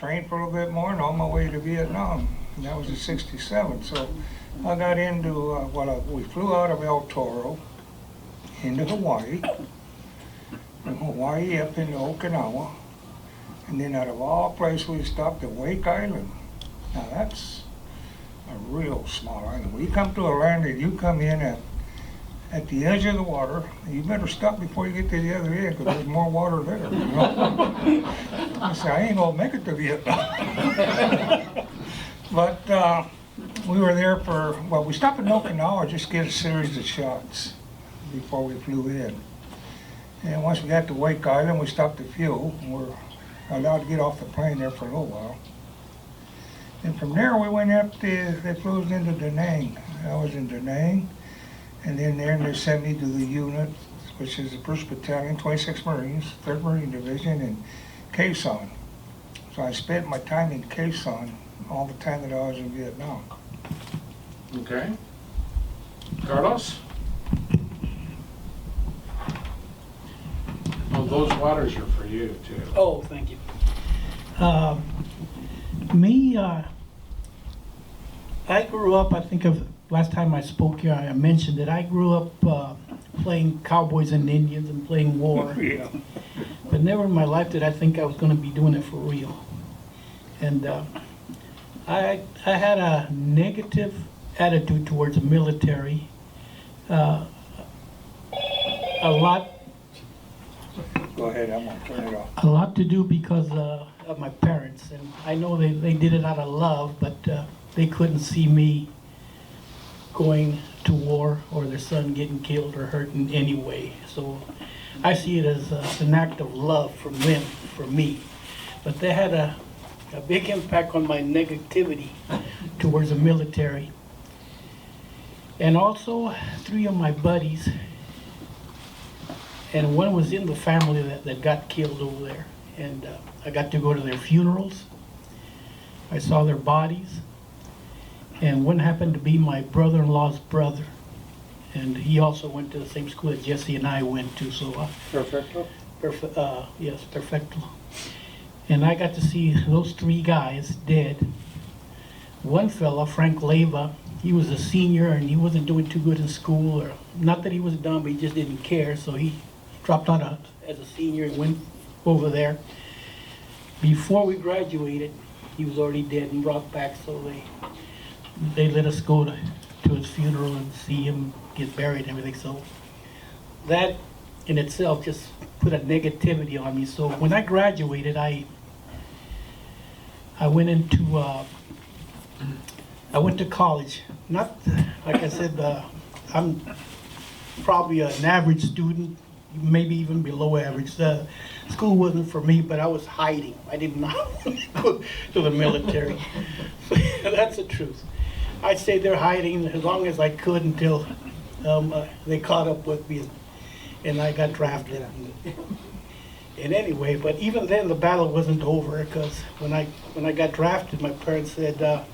trained for a little bit more and on my way to Vietnam. And that was in '67. So I got into, we flew out of El Toro into Hawaii, from Hawaii up into Okinawa, and then out of all places we stopped at Wake Island. Now that's a real small island. When you come to a land that you come in at the edge of the water, you better stop before you get to the other end, because there's more water there. You know? I said, I ain't gonna make it to Vietnam. But we were there for, well, we stopped in Okinawa just to get a series of shots before we flew in. And once we got to Wake Island, we stopped to fuel, and we're allowed to get off the plane there for a little while. And from there, we went up to, they flew us into Da Nang. I was in Da Nang. And then there, they sent me to the unit, which is the 1st Battalion, 26th Marines, 3rd Marine Division in Khe Sanh. So I spent my time in Khe Sanh all the time that I was in Vietnam. Okay. Carlos? Oh, those waters are for you, too. Oh, thank you. I grew up, I think of last time I spoke here, I mentioned that I grew up playing cowboys and Indians and playing war. Yeah. But never in my life did I think I was going to be doing it for real. And I had a negative attitude towards the military. A lot Go ahead, I'm gonna turn it off. A lot to do because of my parents, and I know they did it out of love, but they couldn't see me going to war or their son getting killed or hurt in any way. So I see it as an act of love from them for me. But they had a big impact on my negativity towards the military. And also 3 of my buddies, and one was in the family that got killed over there. And I got to go to their funerals. I saw their bodies. And one happened to be my brother-in-law's brother. And he also went to the same school that Jesse and I went to. So, Perfecto? yes, perfecto. And I got to see those 3 guys dead. One fella, Frank Leyva, he was a senior and he wasn't doing too good in school. Or not that he was dumb, but he just didn't care. So he dropped out as a senior and went over there. Before we graduated, he was already dead and brought back, so they let us go to his funeral and see him get buried and everything. So that in itself just put a negativity on me. So when I graduated, I went to college. Not, like I said, I'm probably an average student, maybe even below average. School wasn't for me, but I was hiding. I did not want to go to the military. That's the truth. I stayed there hiding as long as I could until they caught up with me and I got drafted. And anyway, but even then the battle wasn't over, because when I got drafted, my parents said,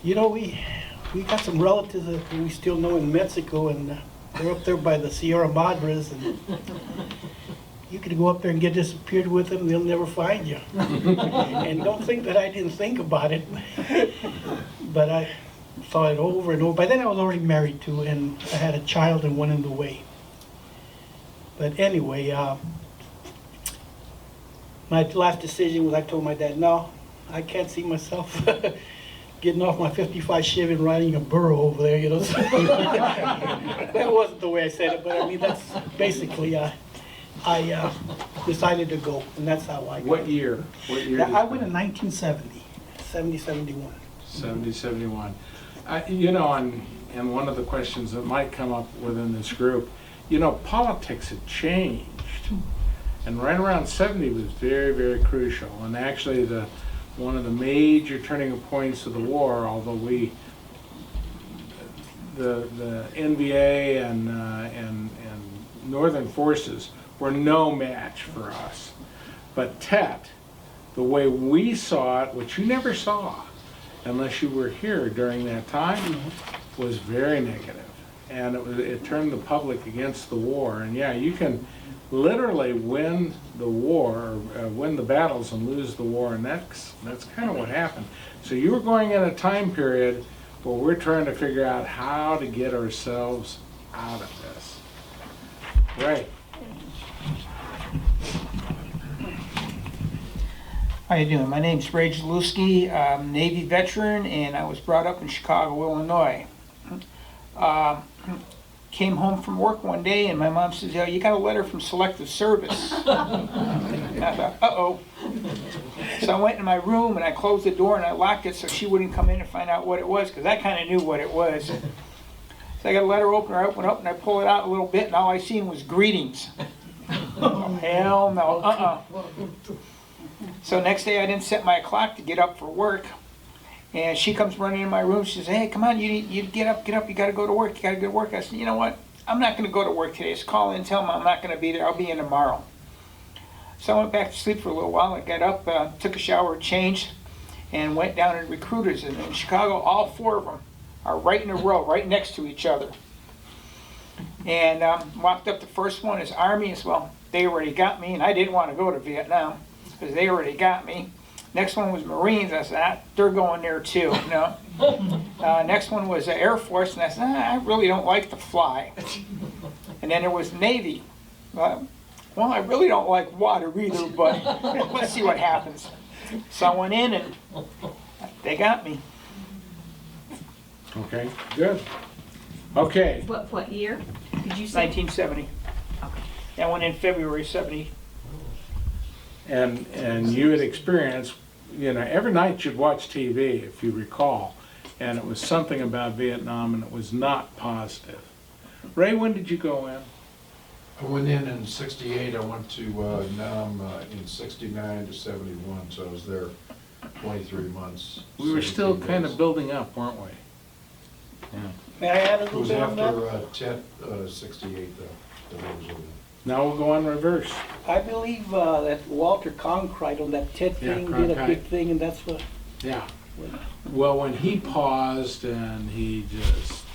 you know, we got some relatives that we still know in Mexico, and they're up there by the Sierra Madres, and you could go up there and get disappeared with them, they'll never find you. And don't think that I didn't think about it, but I thought it over and over. By then I was already married too, and I had a child and one in the way. But anyway, my last decision was I told my dad, no, I can't see myself getting off my 55 Chevy and riding a burro over there, you know. That wasn't the way I said it, but I mean, that's basically, I decided to go, and that's how I got. What year? What year? I went in 1970, 71. 70, 71. You know, and one of the questions that might come up within this group, you know, politics had changed. And right around 70 was very, very crucial. And actually, one of the major turning points of the war, although the NVA and Northern forces were no match for us. But Tet, the way we saw it, which you never saw unless you were here during that time, was very negative. and it turned the public against the war. And yeah, you can literally win the war, or win the battles and lose the war, and that's kind of what happened. So you were going in a time period where we're trying to figure out how to get ourselves out of this. Right. How you doing? My name's Ray Jalewski. I'm a Navy veteran, and I was brought up in Chicago, Illinois. Came home from work one day, and my mom says, "Yeah, you got a letter from Selective Service." And I thought, uh-oh. So I went in my room, and I closed the door, and I locked it so she wouldn't come in and find out what it was, because I kind of knew what it was. So I got a letter opener, I open it up, and I pull it out a little bit, and all I seen was greetings. Oh, hell no, So next day I didn't set my clock to get up for work, and she comes running in my room. She says, "Hey, come on, you get up, you got to go to work, you got to go to work." I said, "You know what? I'm not going to go to work today. Just call in and tell them I'm not going to be there. I'll be in tomorrow." So I went back to sleep for a little while. I got up, took a shower, changed, and went down to recruiters. And in Chicago, all four of them are right in a row, right next to each other. And walked up, the first one is Army. As well, they already got me, and I didn't want to go to Vietnam because they already got me. Next one was Marines. I said, they're going there too. No. Next one was Air Force, and I said, I really don't like to fly. And then there was Navy. Well, I really don't like water either, but let's see what happens. So I went in, and they got me. Okay, good. Okay. What year did you say? 1970. Okay. I went in February 70. And you had experienced, every night you'd watch TV, if you recall, and it was something about Vietnam, and it was not positive. Ray, when did you go in? I went in '68. I went to Nam in '69 to '71, so I was there 23 months. We were still 17 kind days. of building up, weren't we? Yeah. May I add a It little was bit on that? after '68 that I was over there. Now we'll go on reverse. I believe that Walter Cronkite on that TED Yeah, thing did a Cronkite. big thing, and that's what. Yeah. Well, when he paused and he just,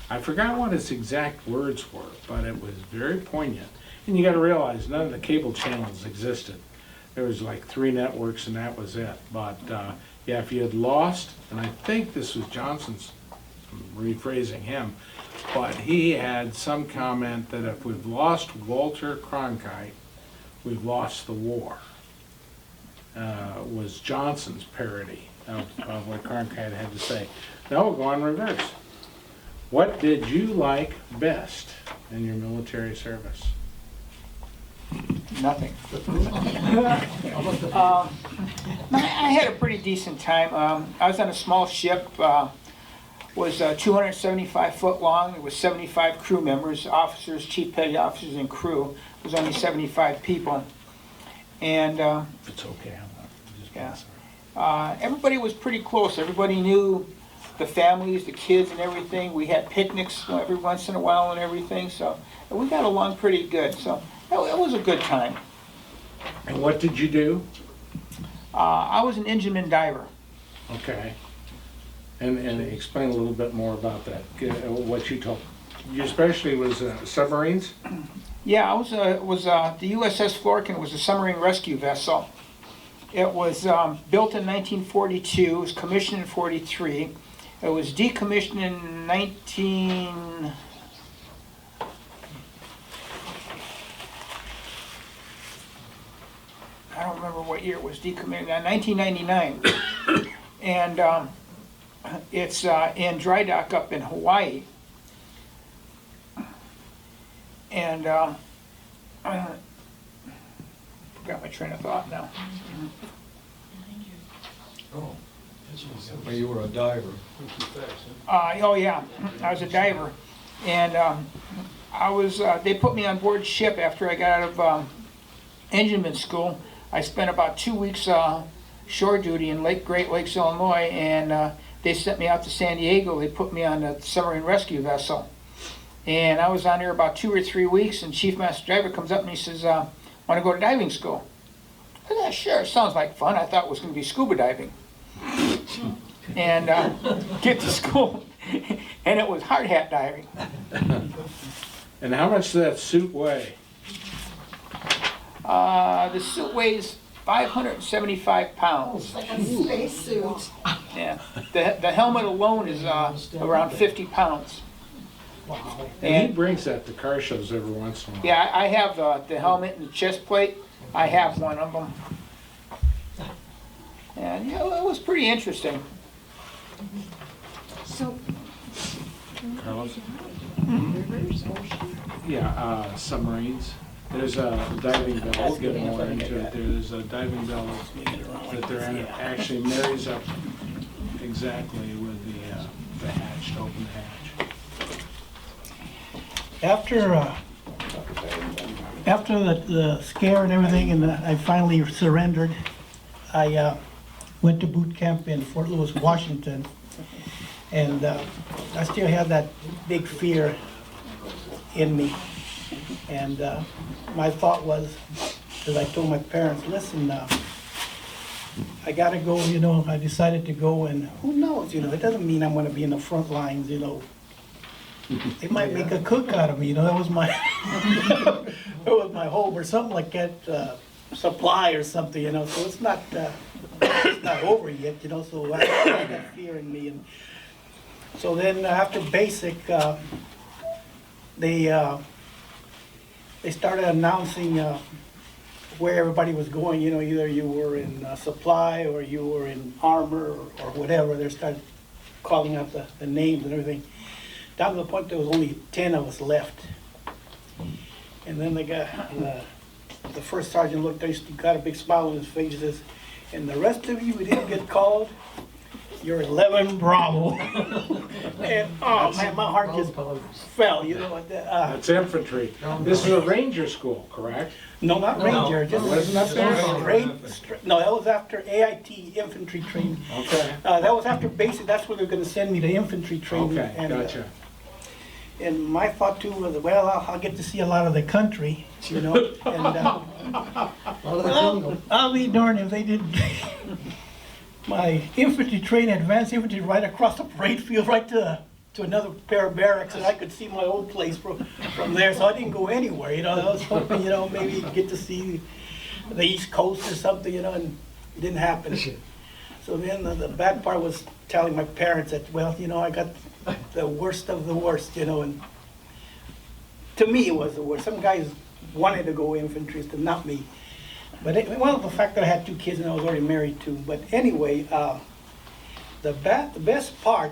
I forgot what his exact words were, but it was very poignant. And you got to realize none of the cable channels existed. There was like 3 networks and that was it. But yeah, if you had lost, and I think this was Johnson's, I'm rephrasing him, but he had some comment that if we've lost Walter Cronkite, we've lost the war. Was Johnson's parody of what Cronkite had to say. Now we'll go on reverse. What did you like best in your military service? Nothing. I had a pretty decent time. I was on a small ship, was 275 foot long. There was 75 crew members, officers, chief petty officers, and crew. It was only 75 people. And If it's okay, I'm not, just Yeah. sorry. everybody was pretty close. Everybody knew the families, the kids, and everything. We had picnics every once in a while and everything. So we got along pretty good. So it was a good time. And what did you do? I was an engineman diver. Okay. And explain a little bit more about that, what you told. Your specialty was submarines? Yeah, I was the USS Florkin was a submarine rescue vessel. It was built in 1942. It was commissioned in 43. It was decommissioned in 19. I don't remember what year it was decommissioned. 1999, and it's in dry dock up in Hawaii. And forgot my train of thought now. Oh, well, you were a diver. Oh yeah, I was a diver, and I was. They put me on board ship after I got out of engineman school. I spent about 2 weeks shore duty in Great Lakes, Illinois, and they sent me out to San Diego. They put me on a submarine rescue vessel. And I was on there about 2 or 3 weeks, and Chief Master Diver comes up and he says, want to go to diving school? I said, yeah, sure, sounds like fun. I thought it was going to be scuba diving. And get to school, And it was hard hat diving. And how much does that suit weigh? The suit weighs 575 pounds. Like a spacesuit. Yeah. The helmet alone is around 50 pounds. And he And brings that to car shows every once in a while. yeah, I have the helmet and the chest plate. I have one of them. And yeah, it was pretty interesting. So, Carlos? rivers, ocean. Yeah, submarines. There's a diving bell, we'll get more into it. There's a diving bell that they're in, actually marries up exactly with the hatch, to open the hatch. After the scare and everything, and I finally surrendered, I went to boot camp in Fort Lewis, Washington, and I still had that big fear in me. And my thought was, because I told my parents, listen, I gotta go, you know, I decided to go, and who knows, you know, it doesn't mean I'm gonna be in the front lines, you know. They might make a cook out of me, you know, that was my, that was my hope, or something like that, supply or something, you know, so it's not over yet, you know, so I had that fear in me. And so then after basic, they started announcing where everybody was going, you know, either you were in supply or you were in armor or whatever. They started calling out the names and everything. Down to the point there was only 10 of us left. And then they got, the first sergeant looked, he got a big smile on his face, he says, and the rest of you who didn't get called, you're 11 Bravo. And, oh man, my heart just fell, you know. That's infantry. This is a ranger school, correct? No, not Ranger, just Wasn't that there? no, that was after AIT infantry training. Okay, That was after basic, that's where they're gonna send me to infantry training. okay, And, gotcha. And my thought too was, well, I'll get to see a lot of the country, you know, and, well, I'll be darned if they did my infantry training, advanced infantry, right across the parade field, right to another pair of barracks, and I could see my old place from there, so I didn't go anywhere, you know. I was hoping, you know, maybe get to see the East Coast or something, you know, and it didn't happen. So then the bad part was telling my parents that, well, you know, I got the worst of the worst, you know, and to me it was the worst. Some guys wanted to go infantry, but not me. But well, the fact that I had 2 kids and I was already married too. But anyway, the best part,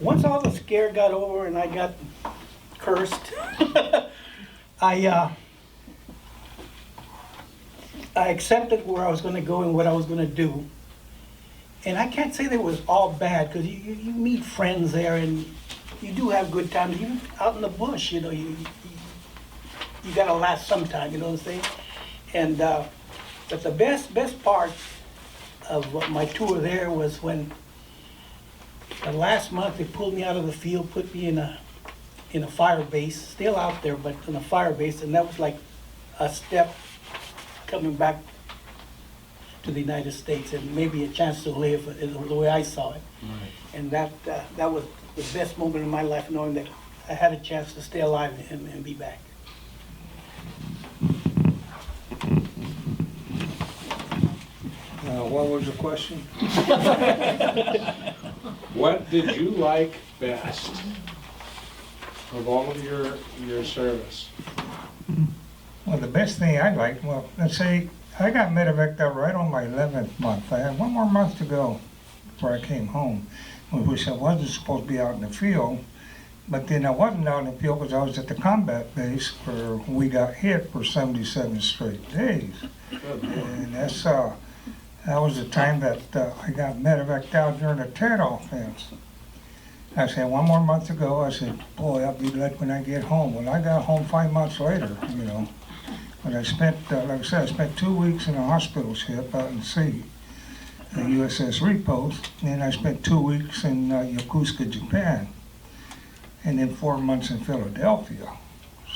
once all the scare got over and I got cursed, I accepted where I was going to go and what I was going to do. And I can't say that it was all bad, because you meet friends there and you do have good times, even out in the bush, you know, you gotta last sometime, you know what I'm saying? And, but the best part of my tour there was when the last month they pulled me out of the field, put me in a fire base, still out there, but in a fire base, and that was like a step coming back to the United States and maybe a chance to live, is the way I saw it. Right. And that was the best moment in my life, knowing that I had a chance to stay alive and be back. What was the question? What did you like best of all of your service? Well, the best thing I liked, well, let's say, I got medevaced out right on my 11th month. I had 1 more month to go before I came home, which I wasn't supposed to be out in the field. But then I wasn't out in the field because I was at the combat base where we got hit for 77 straight days. And that was the time that I got medevaced out during the terror offense. I said, 1 more month to go. I said, boy, I'll be glad when I get home. Well, I got home 5 months later, you know. But I spent, like I said, I spent 2 weeks in a hospital ship out in sea, the USS Repos. Then I spent 2 weeks in Yokosuka, Japan. And then 4 months in Philadelphia.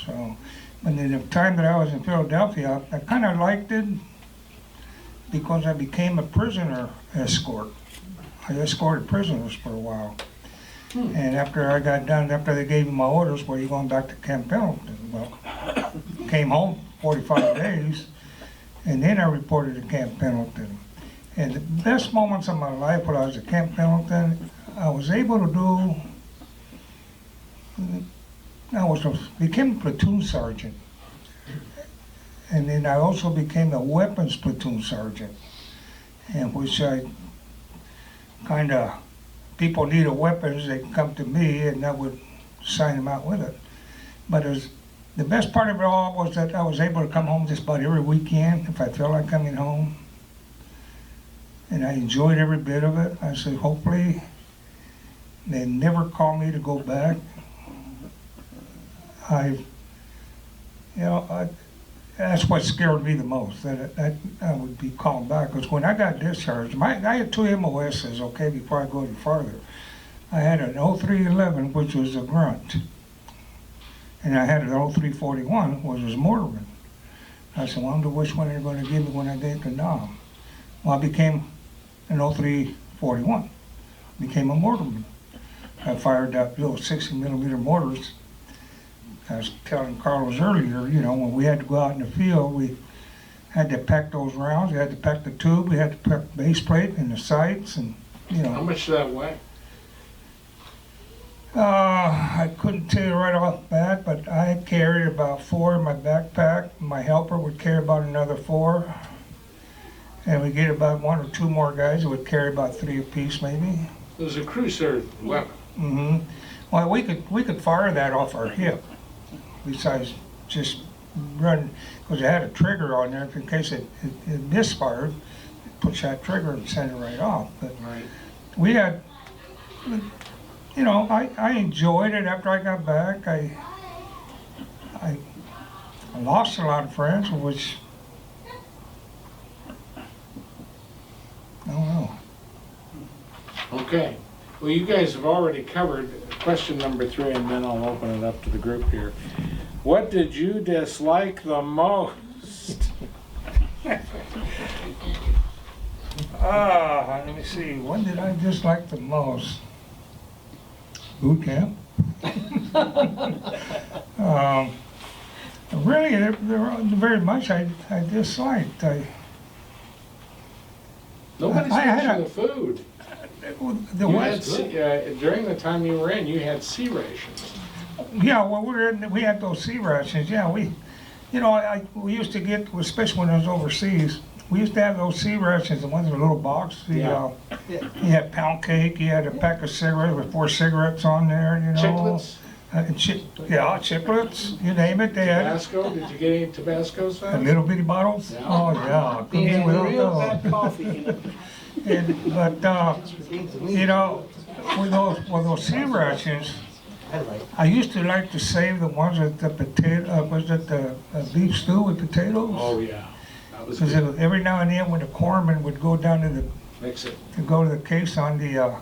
So, but in the time that I was in Philadelphia, I kind of liked it because I became a prisoner escort. I escorted prisoners for a while. And after I got done, after they gave me my orders, well, you going back to Camp Pendleton? Well, came home 45 days, and then I reported to Camp Pendleton. And the best moments of my life when I was at Camp Pendleton, I was able to do, became a platoon sergeant. And then I also became a weapons platoon sergeant, in which I kind of, people needed weapons, they come to me and I would sign them out with it. But the best part of it all was that I was able to come home just about every weekend if I felt like coming home. And I enjoyed every bit of it. I said, hopefully, they never call me to go back. That's what scared me the most, that I would be called back. Because when I got discharged, I had 2 MOSs, okay, before I go any farther. I had an 0311, which was a grunt. And I had an 0341, which was mortarman. I said, well, I wonder which one they're going to give me when I get to Nam. Well, I became an 0341, became a mortarman. I fired up little 60 millimeter mortars. I was telling Carlos earlier, you know, when we had to go out in the field, we had to pack those rounds, we had to pack the tube, we had to pack the base plate and the sights, and, you know. How much did that weigh? I couldn't tell you right off the bat, but I carried about 4 in my backpack. My helper would carry about another 4. And we get about 1 or 2 more guys that would carry about 3 apiece, maybe. It was a cruiser weapon. Mm-hmm. Well, we could fire that off our hip, besides just run, because it had a trigger on there in case it misfired. Push that trigger and send it right off. But Right. we had, you know, I enjoyed it after I got back. I lost a lot of friends, which, I don't know. Okay. Well, you guys have already covered question number 3, and then I'll open it up to the group here. What did you dislike the most? Let me see. When did I dislike the most? Boot camp. Really, there very much I disliked. Nobody's I had mentioned the food. The You West. had during the time you were in, you had C rations. Yeah, well, we had those C rations. Yeah, we we used to get, especially when I was overseas, we used to have those C rations, the ones in a little box. You had pound cake, you had a pack of cigarettes with 4 cigarettes on there, you know. Chiclets? Chiclets, you name it, they had it. Tabasco? Did you get any Tabascos? The little bitty bottles? Yeah. Oh, yeah. Couldn't eat without Real those. bad coffee, you know. With those sea rations, I used to like to save the ones with the potato, the beef stew with potatoes? Oh, yeah. That was Because good. every now and then when the corpsman would go down to Mix it. go to the case on the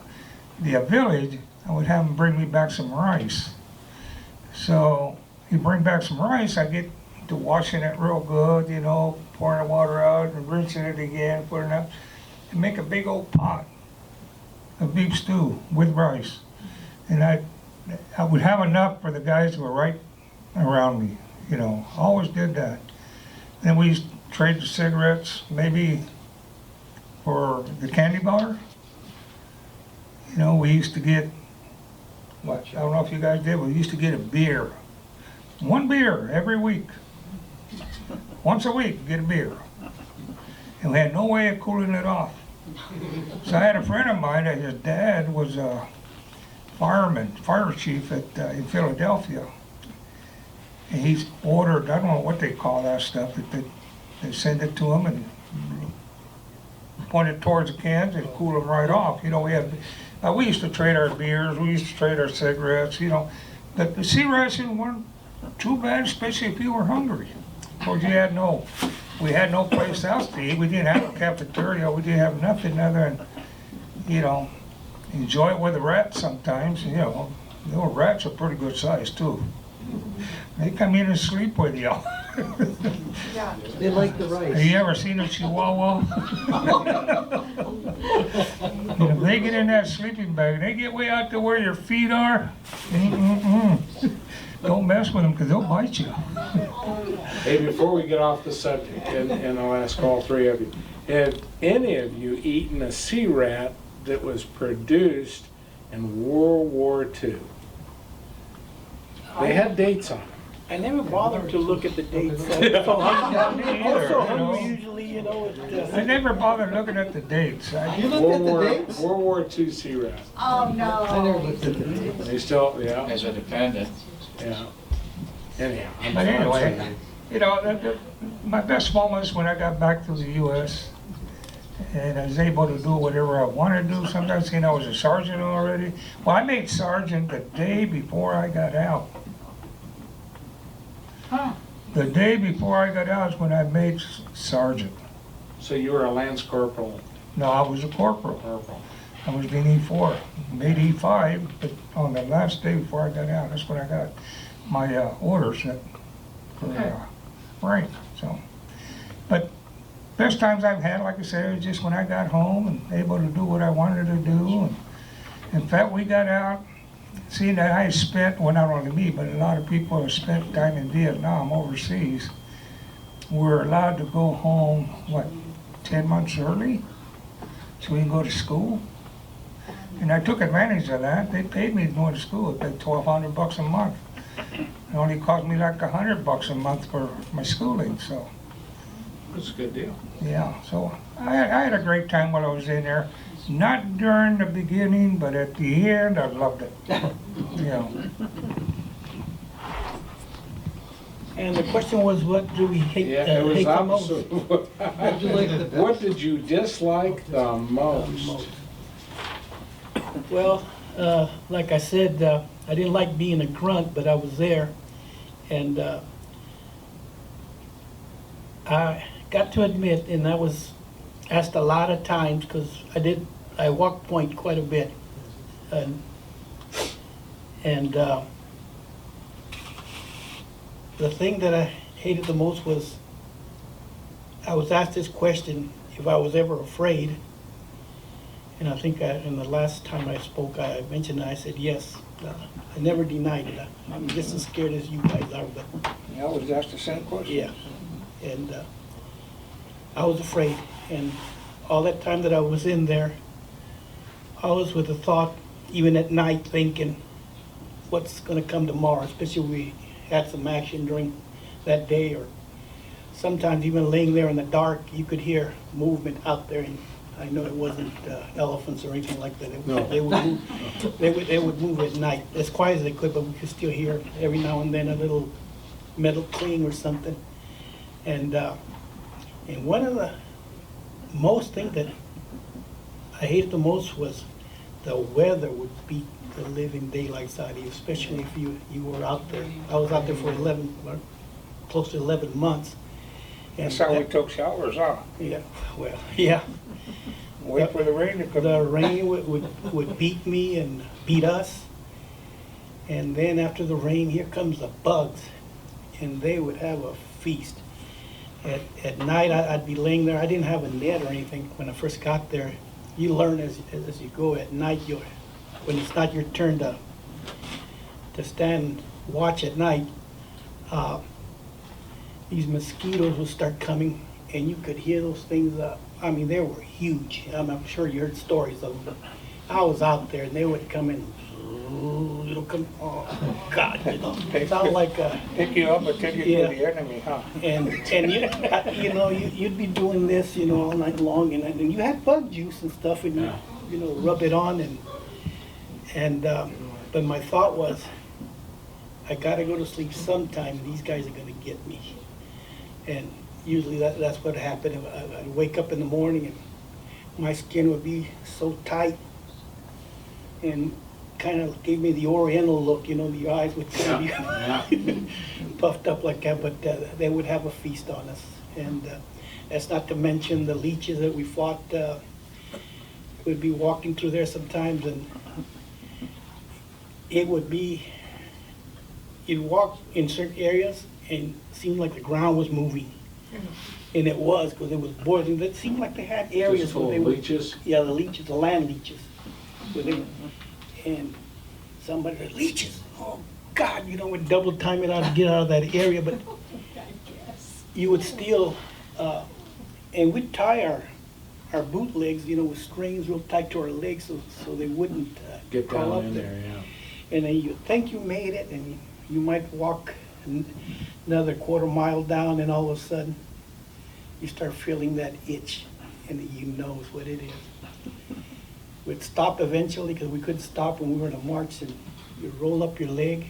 village, I would have him bring me back some rice. So he'd bring back some rice, I get to washing it real good, you know, pouring the water out and rinsing it again, putting it up, and make a big old pot of beef stew with rice. And I would have enough for the guys who were right around me, you know, always did that. Then we used to trade the cigarettes, maybe for the candy bar. You know, we used to get, I don't know if you guys did, we used to get a beer. 1 beer every week. Once a week, get a beer. And we had no way of cooling it off. So I had a friend of mine, his dad was a fireman, fire chief in Philadelphia. And he's ordered, I don't know what they call that stuff, they send it to him and point it towards the cans and cool them right off. You know, we used to trade our beers, we used to trade our cigarettes, you know. The sea ration weren't too bad, especially if you were hungry. Of course, we had no place else to eat. We didn't have a cafeteria, we didn't have nothing other than, you know, enjoy it with the rats sometimes. You know, the little rats are pretty good size too. They come in and sleep with you. Yeah. They like the rice. Have you ever seen a chihuahua? In the they get in that sleeping bag, they get way out to where your feet are. Mm-mm-mm. Don't mess with them, because they'll bite you. Hey, before we get off the subject, and I'll ask all three of you, have any of you eaten a sea rat that was produced in World War II? They had dates on them. I never bothered to look at the dates. So I'm either, also you know. hungry usually, you know. I never bothered looking at the dates. You looked at the dates? World War II sea rat. Oh, no. I never looked at the dates. They still, yeah, As a defendant. yeah. Anyhow, I'm But anyway, sorry. you know, my best moments when I got back to the U.S. and I was able to do whatever I wanted to do. Sometimes, you know, I was a sergeant already. Well, I made sergeant the day before I got out. Huh. The day before I got out is when I made sergeant. So you were a lance corporal. No, I was a corporal. I was being E4, made E5, but on the last day before I got out, that's when I got my orders for rank. So, but best times I've had, like I said, was just when I got home and able to do what I wanted to do. And in fact, we got out. See, that I spent, well, not only me, but a lot of people have spent time in Vietnam overseas. We're allowed to go home, what, 10 months early? So we can go to school. And I took advantage of that. They paid me to go to school. It paid $1,200 a month. It only cost me like $100 a month for my schooling, so. That's a good deal. Yeah, so I had a great time while I was in there. Not during the beginning, but at the end, I loved it. Yeah. And the question was, what do we hate, Yeah, it was hate the most? opposite. What'd you like the best? What did you dislike the most? Well, like I said, I didn't like being a grunt, but I was there. And I got to admit, and I was asked a lot of times, because I walked point quite a bit. And the thing that I hated the most was I was asked this question, if I was ever afraid. And I think in the last time I spoke, I mentioned that. I said yes. I never denied it. I'm just as scared as you guys are, but Yeah, I was asked the same question. yeah. And I was afraid. And all that time that I was in there, I was with the thought, even at night, thinking, what's going to come tomorrow, especially if we had some action during that day, or sometimes even laying there in the dark, you could hear movement out there. And I know it wasn't elephants or anything like that. No. They would move, they would move at night, as quiet as they could, but we could still hear every now and then a little metal cling or something. And one of the most things that I hated the most was the weather would beat the living daylights out of you, especially if you were out there. I was out there for close to 11 months. And That's how we took showers, huh? yeah, well, yeah. Wait for the rain to come. The rain would beat me and beat us. And then after the rain, here comes the bugs. And they would have a feast. At night, I'd be laying there. I didn't have a net or anything when I first got there. You learn as you go. At night, when it's not your turn to stand watch at night, these mosquitoes would start coming, and you could hear those things. I mean, they were huge. I'm sure you heard stories of them. I was out there, and they would come in. It'll come. Oh God! It sounded like Pick you up and take you Yeah. to the enemy, huh? and you'd be doing this, all night long, and you had bug juice and stuff, and Yeah. you rub it on, and but my thought was, I gotta go to sleep sometime. These guys are gonna get me, and usually that's what happened. I'd wake up in the morning and my skin would be so tight, and kind of gave me the Oriental look, the eyes would kind of be puffed up like that, but they would have a feast on us. And that's not to mention the leeches that we fought. We'd be walking through there sometimes, and it would be, you'd walk in certain areas and it seemed like the ground was moving. And it was, because it was boiling. It seemed like they had areas Just where full they of would, leeches? yeah, the leeches, the land leeches. within, and somebody said, leeches. Oh, God, you know, we'd double time it out to get out of that area, but you would still, and we'd tie our boot legs, you know, with strings real tight to our legs so they wouldn't Get crawl down up in there. there, yeah. And then you think you made it, and you might walk another quarter mile down, and all of a sudden, you start feeling that itch, and you knows what it is. We'd stop eventually, because we couldn't stop when we were in a march, and you roll up your leg,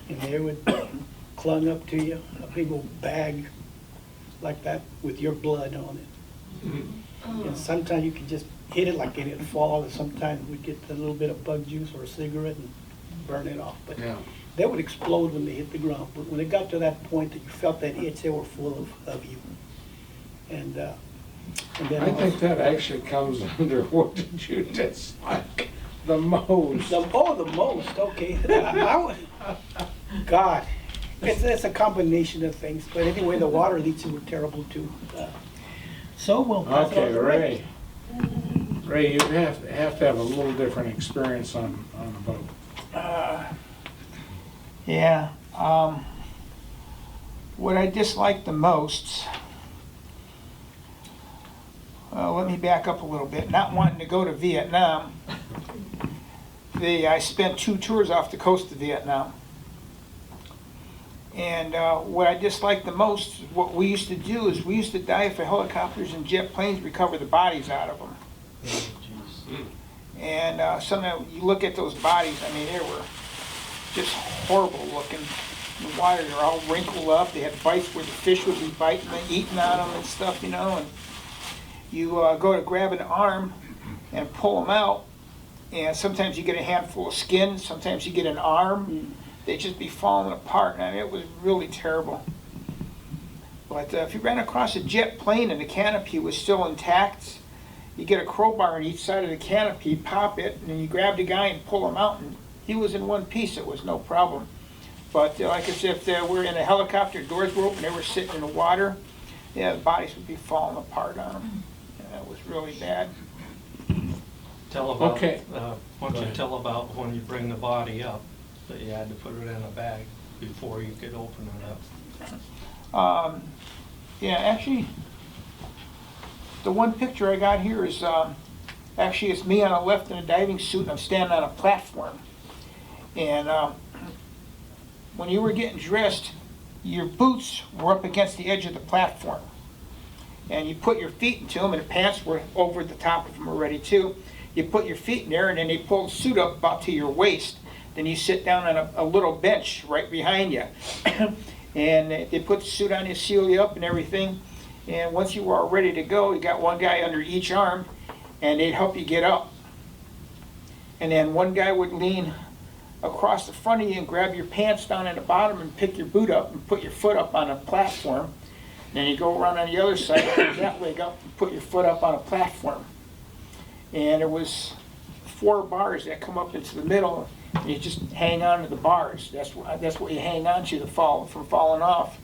and there would clung up to you, a big old bag like that with your blood on it. And sometimes you could just hit it like it'd fall, and sometimes we'd get a little bit of bug juice or a cigarette and burn it off. But Yeah. they would explode when they hit the ground. But when it got to that point that you felt that itch, they were full of you. And then I think that actually comes under what did you dislike the most? the most, okay. God, it's a combination of things. But anyway, the water leeches were terrible too. So we'll pass it on Okay, to Ray. Ray, you have to have a little different experience on a boat. Yeah, what I dislike the most, let me back up a little bit. Not wanting to go to Vietnam, I spent 2 tours off the coast of Vietnam. And what I dislike the most, what we used to do is we used to dive for helicopters and jet planes, recover the bodies out of them. And sometimes you look at those bodies, I mean, they were just horrible looking. The water, they're all wrinkled up. They had bites where the fish would be biting and eating on them and stuff, you know. And you go to grab an arm and pull them out, and sometimes you get a handful of skin, sometimes you get an arm. They'd just be falling apart, and it was really terrible. But if you ran across a jet plane and the canopy was still intact, you get a crowbar on each side of the canopy, pop it, and then you grab the guy and pull him out, and he was in one piece. It was no problem. But like I said, if they were in a helicopter, doors were open, they were sitting in the water, yeah, the bodies would be falling apart on them. And that was really bad. Tell about, Okay. why Go don't you ahead. tell about when you bring the body up, that you had to put it in a bag before you could open it up? Yeah, actually, the one picture I got here is, actually it's me on the left in a diving suit, and I'm standing on a platform. And when you were getting dressed, your boots were up against the edge of the platform. And you put your feet into them, and the pants were over the top of them already too. You put your feet in there, and then they pull the suit up about to your waist. Then you sit down on a little bench right behind you. And they put the suit on you, seal you up and everything. And once you were all ready to go, you got one guy under each arm, and they'd help you get up. And then one guy would lean across the front of you and grab your pants down at the bottom and pick your boot up and put your foot up on a platform. Then you go around on the other side, put that leg up, and put your foot up on a platform. And there was 4 bars that come up into the middle, and you just hang on to the bars. That's what you hang on to from falling off.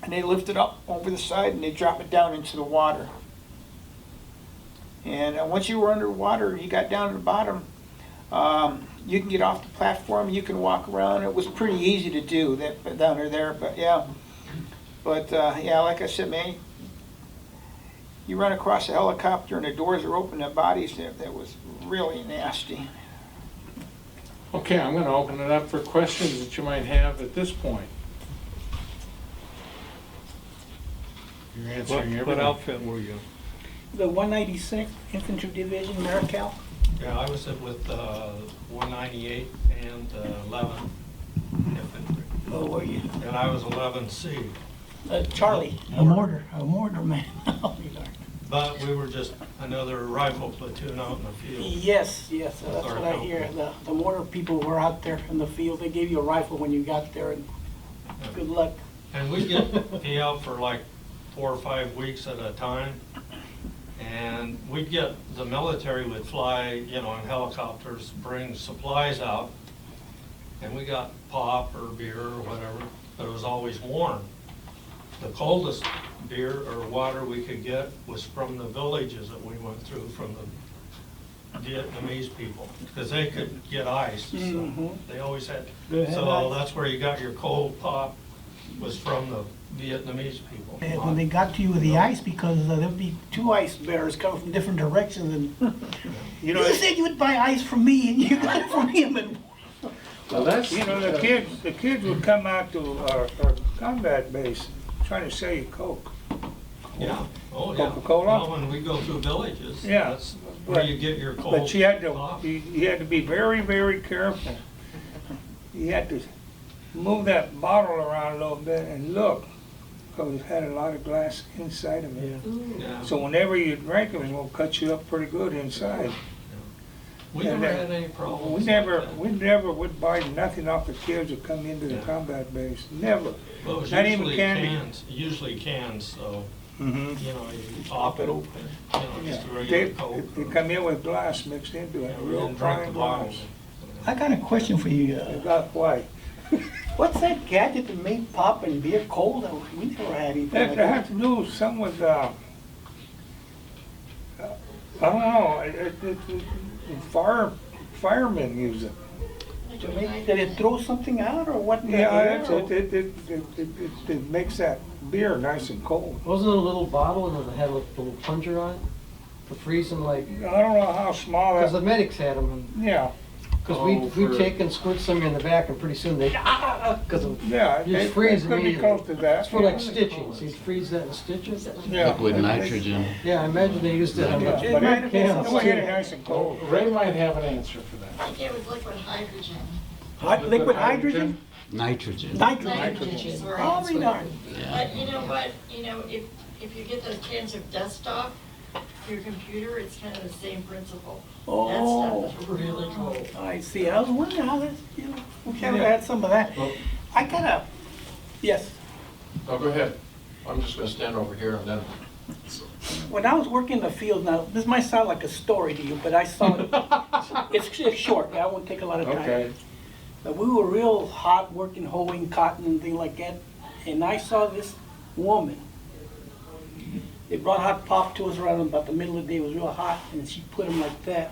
And they lift it up over the side and they drop it down into the water. And once you were underwater, you got down to the bottom, you can get off the platform, you can walk around. It was pretty easy to do that down there, but yeah. But yeah, like I said, man, you run across a helicopter and the doors are open, the bodies, that was really nasty. Okay, I'm gonna open it up for questions that you might have at this point. You're answering What everything. outfit were you? The 196th Infantry Division, Marical. Yeah, I was with 198 and 11 infantry. Oh, were you? And I was 11C. Charlie, a mortar man. Oh, you are. But we were just another rifle platoon out in the field. Yes, that's what I hear. The mortar people were out there in the field. They gave you a rifle when you got there, and good luck. And we'd get pay out for like 4 or 5 weeks at a time. And we'd get, the military would fly, you know, in helicopters, bring supplies out. And we got pop or beer or whatever, but it was always warm. The coldest beer or water we could get was from the villages that we went through, from Vietnamese people, because they could get ice, so Mhm. they always had. They had So ice. that's where you got your cold pop, was from the Vietnamese people. And when they got to you with the ice, because there'd be two ice bearers coming from different directions, and You know, you said you would buy ice from me, and you got it from him, and Well, that's, you know, the kids would come out to our combat base trying to sell you Coke. Yeah, oh, yeah. Coca-Cola? Well, when we go through villages, Yeah, that's where but- you get your cold But you had to, pop. you had to be very, very careful. You had to move that bottle around a little bit and look, because it had a lot of glass inside of it. Yeah. So whenever you drank it was gonna cut you up pretty good inside. We and never that- had any problems. We like never, that. we never would buy nothing off the kids that come into the Yeah. combat base, never. Well, it was not even usually candy. usually cans, so, Mm-hmm. you know, you pop it open, you know, Yeah, just a they, regular Coke. they come in with glass mixed into Yeah, it, we real didn't drink fine the glass. bottles. I got a question for you. It got white. What's that gadget that made pop and beer cold? We never had anything That like that that. had to do with something with, I don't know, firemen use it. To make, did it throw something out, or what? Yeah, it makes that beer nice and cold. Wasn't it a little bottle and it had a little plunger on it to freeze them like, I don't know how small because the that, medics had them. yeah, Because Oh, we'd for- take and squirt some in the back and pretty soon they'd, because yeah, You it just freeze could be immediately. close to that. it's for like stitching, so you'd freeze that and stitch it. Yeah. Liquid nitrogen. Yeah, I imagine they used it on Yeah, the but might have been it something was like getting that. nice and cold. Ray might have an answer for that. I think it was liquid hydrogen. Liquid hydrogen? Nitrogen. Nitrogen. Nitrogen is where Oh, it's my darn. Yeah. But you know what, if you get those cans of dust off your computer, it's kind of the same principle. That Oh, stuff is really cold. I see. I was wondering how this, we should have had some of that. Well- I gotta, yes. Oh, go ahead. I'm just gonna stand over here and then, When I was working in the field, now, this might sound like a story to you, but I saw it. It's short, I won't take a lot of time. Okay. But we were real hot working, hoeing cotton and things like that, and I saw this woman. They brought hot pop to us around about the middle of the day, it was real hot, and she put them like that.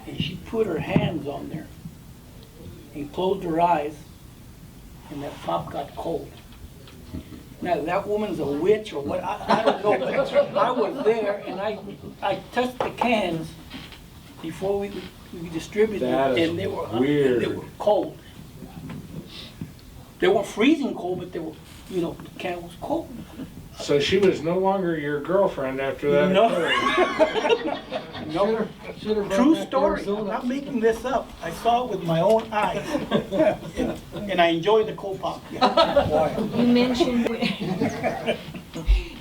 And she put her hands on there and closed her eyes, and that pop got cold. Now, that woman's a witch or what, I don't know, but I was there and I touched the cans before we distributed That them, is and they were weird. They were cold. They weren't freezing cold, but they were, the can was cold. So she was no longer your girlfriend after that No. occurred? No, Should've brought true back story, I'm Arizona. not making this up. I saw it with my own eyes. And I enjoyed the cold pop. You mentioned,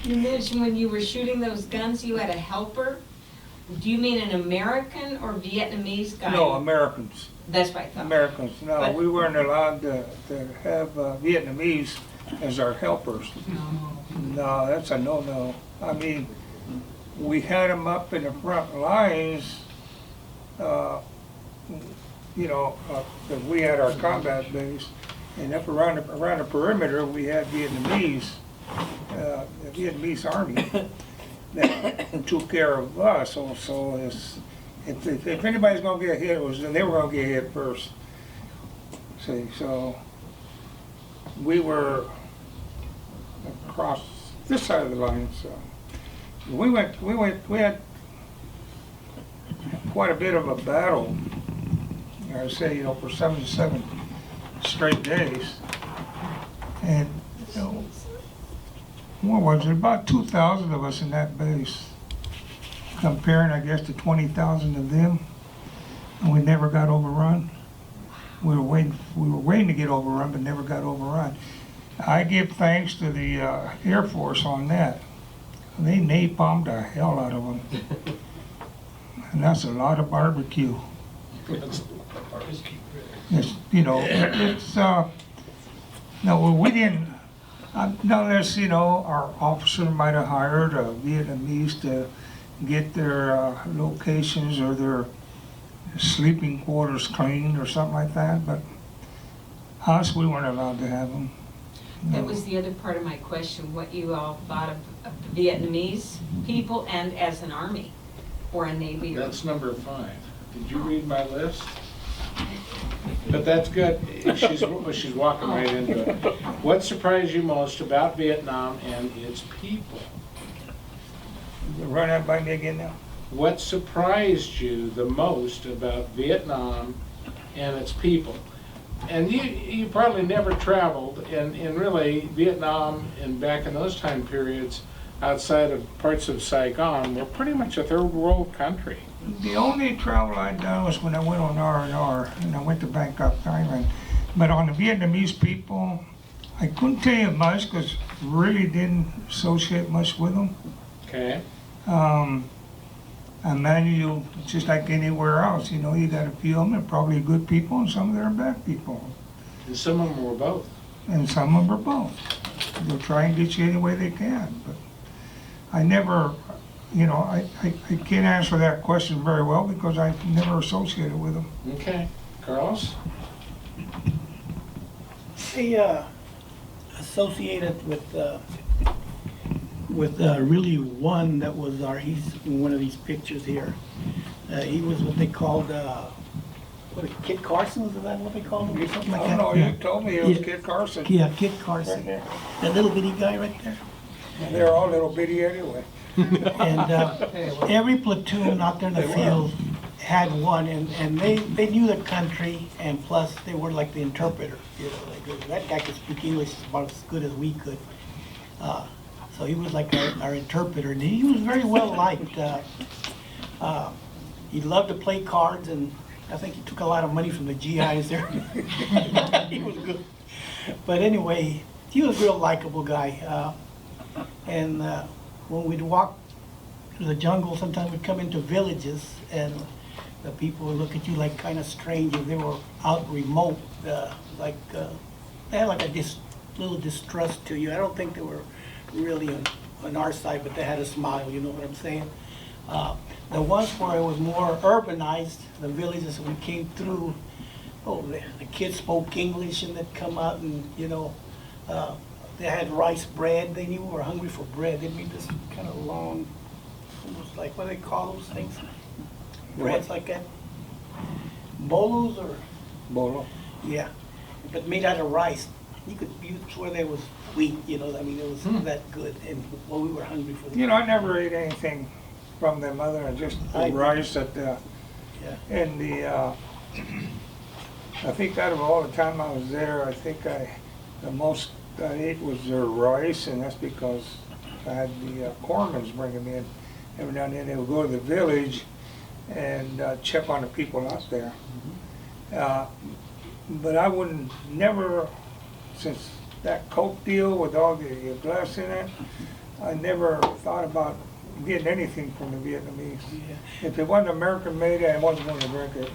you mentioned when you were shooting those guns, you had a helper. Do you mean an American or Vietnamese guy? No, Americans. That's what I thought. Americans, no, But- we weren't allowed to have Vietnamese as our helpers. No, that's a no-no. I mean, we had them up in the front lines, that we had our combat base, and up around the perimeter, we had Vietnamese, the Vietnamese army that took care of us also. If anybody's gonna get hit, they were gonna get hit first. See, so we were across this side of the line, so we had quite a bit of a battle. I say, for 77 straight days, and what was it? About 2,000 of us in that base, comparing, I guess, to 20,000 of them, and we never got overrun. We were waiting to get overrun, but never got overrun. I give thanks to the Air Force on that. They napalmed the hell out of them, and that's a lot of barbecue. It's, no, we didn't. Unless, our officer might have hired Vietnamese to get their locations or their sleeping quarters cleaned or something like that, but us, we weren't allowed to have them. That was the other part of my question, what you all thought of the Vietnamese people and as an army. or a Navy? Or That's number 5. Did you read my list? But that's good. She's walking right into it. What surprised you most about Vietnam and its people? Run that by me again now. What surprised you the most about Vietnam and its people? And you probably never traveled, and really Vietnam and back in those time periods outside of parts of Saigon were pretty much a third world country. The only travel I'd done was when I went on R&R, and I went to Bangkok, Thailand. But on the Vietnamese people, I couldn't tell you much because really didn't associate much with them. Okay. And then you, just like anywhere else, you know, you got a few of them are probably good people and some of them are bad people. And some of them were both. And some of them are both. They'll try and get you any way they can. But I never, you know, I can't answer that question very well because I've never associated with them. Okay. Carlos? I associated with really one that was he's in one of these pictures here. He was what they called, Kit Carson, is that what they called him, or something like I that? don't know, you told me it was Yeah. Kit Carson. Yeah, Kit Carson, Right there. that little bitty guy right there. They're all little bitty anyway. And every platoon out there in the field had one, and they knew the country, and plus they were like the interpreter. You know, like, that guy could speak English about as good as we could. So he was like our interpreter, and he was very well liked. He loved to play cards, and I think he took a lot of money from the GIs there. He was good. But anyway, he was a real likable guy. And when we'd walk through the jungle, sometimes we'd come into villages, and the people would look at you like kind of strangers. They were out remote, they had like a little distrust to you. I don't think they were really on our side, but they had a smile, you know what I'm saying? The ones where it was more urbanized, the villages that we came through, the kids spoke English and they'd come out and, you know, they had rice bread. They knew we were hungry for bread. They made this kind of long, almost like, what do they call those things? Breads like that? Bolos or? Bolo. Yeah, but made out of rice. You swear there was wheat, you know, I mean, it was that good, and well, we were hungry for You know, I never ate anything from them other than just the rice at the, and the, I think out of all the time I was there, I think the most I ate was their rice, and that's because I had the corpsmen bring them in. Every now and then they would go to the village and check on the people out there. But I wouldn't, never, since that Coke deal with all the glass in it, I never thought about getting anything from the Vietnamese. If it wasn't American made, I wasn't going to drink it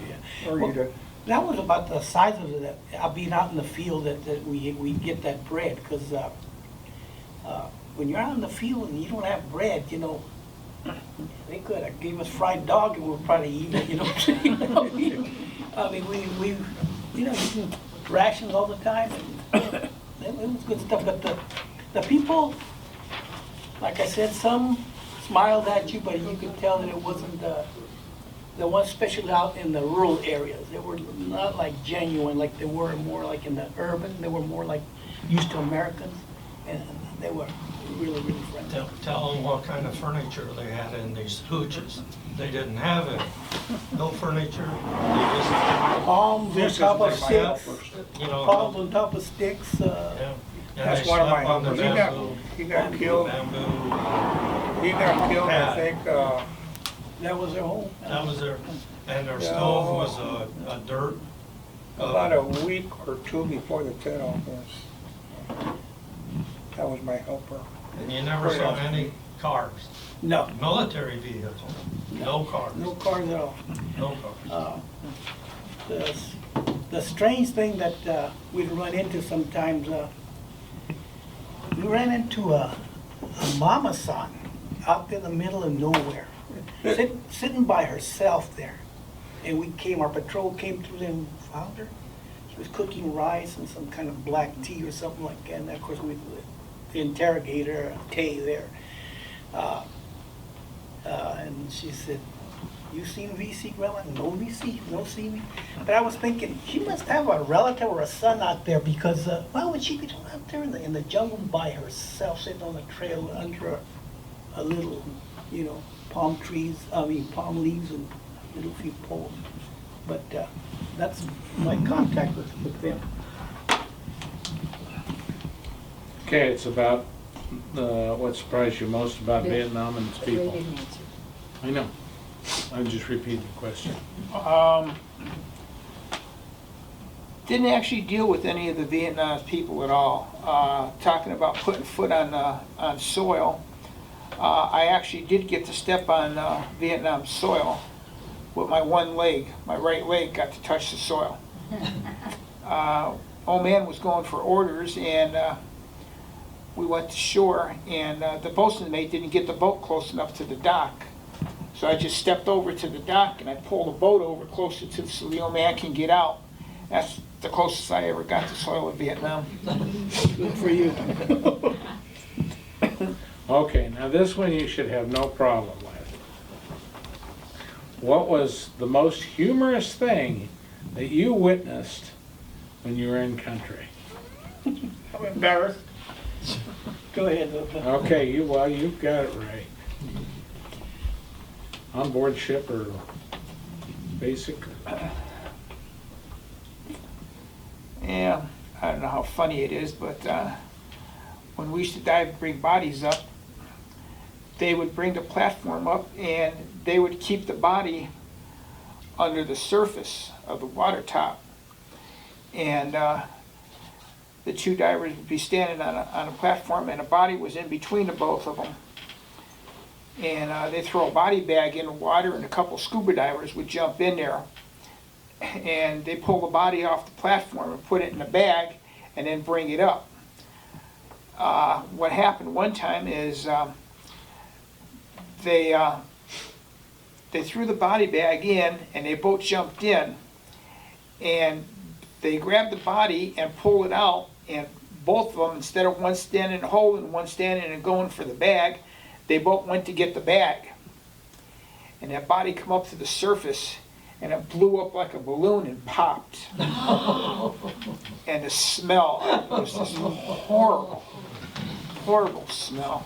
or eat it. That was about the size of it, being out in the field that we get that bread, because when you're out in the field and you don't have bread, you know, they could have gave us fried dog and we'll probably eat it, you know what I'm saying? I mean, we you know, eating rations all the time, and it was good stuff, but the people, like I said, some smiled at you, but you could tell that it wasn't the ones especially out in the rural areas. They were not like genuine, like they were more like in the urban. They were more like used to Americans, and they were really, really friendly. Tell them what kind of furniture they had in these hooches. They didn't have it. No furniture. They just, Palms on top of sticks. you know. Palms on top of sticks. Yeah. And That's they one of my slept on the helpers. He got killed. bamboo. He got killed, I think, That was their home. That was their, and their stove was a dirt. about a week or two before the tet-off was. That was my helper. And you never saw any cars. No, Military vehicle, no cars, no cars at all. no cars. The strange thing that we'd run into sometimes, we ran into a mama-san out in the middle of nowhere, sitting by herself there. And our patrol came through there and found her. She was cooking rice and some kind of black tea or something like that. And of course, the interrogator, Tay there. And she said, You seen VC, Grandma? No VC, no see me. But I was thinking, she must have a relative or a son out there because why would she be out there in the jungle by herself, sitting on the trail under a little, you know, palm leaves and little few poles. But that's my contact with them. Okay, it's about what surprised you most about Vietnam and its people. I know. I just repeated the question. Didn't actually deal with any of the Vietnamese people at all. Talking about putting foot on soil, I actually did get to step on Vietnam soil with my one leg. My right leg got to touch the soil. Old man was going for orders, and we went to shore, and the bosun mate didn't get the boat close enough to the dock. So I just stepped over to the dock and I pulled the boat over closer to so the old man can get out. That's the closest I ever got to soil of Vietnam. Good for you. Okay, now this one you should have no problem with. What was the most humorous thing that you witnessed when you were in country? I'm embarrassed. Go ahead. Okay, you've got it right. On board ship or basic? Yeah, I don't know how funny it is, but when we used to dive and bring bodies up, they would bring the platform up and they would keep the body under the surface of the water top. And the two divers would be standing on a platform and a body was in between the both of them. And they'd throw a body bag in the water and a couple scuba divers would jump in there. And they pull the body off the platform and put it in a bag and then bring it up. What happened one time is they threw the body bag in and they both jumped in and they grabbed the body and pulled it out, and both of them, instead of one standing and holding, one standing and going for the bag, they both went to get the bag. And that body come up to the surface and it blew up like a balloon and popped. And the smell was just horrible, horrible smell.